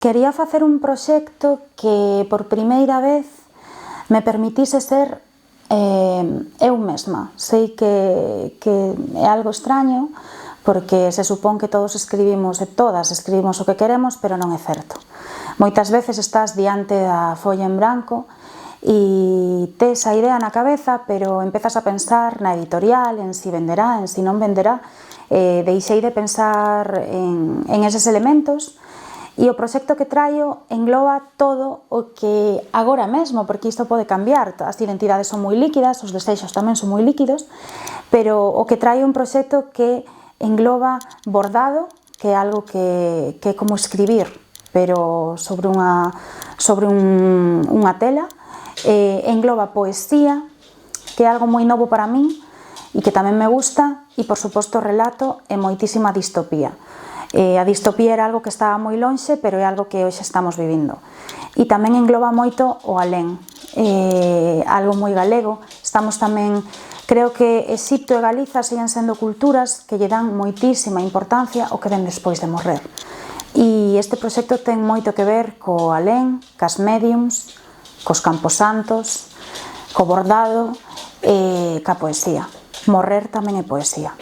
Quería facer un proxecto que por primeira vez me permitise ser eu mesma. Sei que é algo extraño porque se supón que todos escribimos e todas escribimos o que queremos, pero non é certo. Moitas veces estás diante da folla en branco e tes a idea na cabeza, pero empezas a pensar na editorial, en si venderá, en si non venderá. Deixei de pensar en eses elementos. E o proxecto que traio engloba todo o que agora mesmo, porque isto pode cambiar, as identidades son moi líquidas, os desexos tamén son moi líquidos, pero o que traio é un proxecto que engloba bordado, que é algo que é como escribir, pero sobre unha tela, engloba poesía, que é algo moi novo para min e que tamén me gusta, e por suposto relato e moitísima distopía. A distopía era algo que estaba moi lonxe, pero é algo que hoxe estamos vivindo. E tamén engloba moito o alén, algo moi galego. Estamos tamén, creo que Exipto e Galiza siguen sendo culturas que lle dan moitísima importancia ao que ven despois de morrer. E este proxecto ten moito que ver co alén, cas médiums, cos camposantos, co bordado e ca poesía. Morrer tamén é poesía.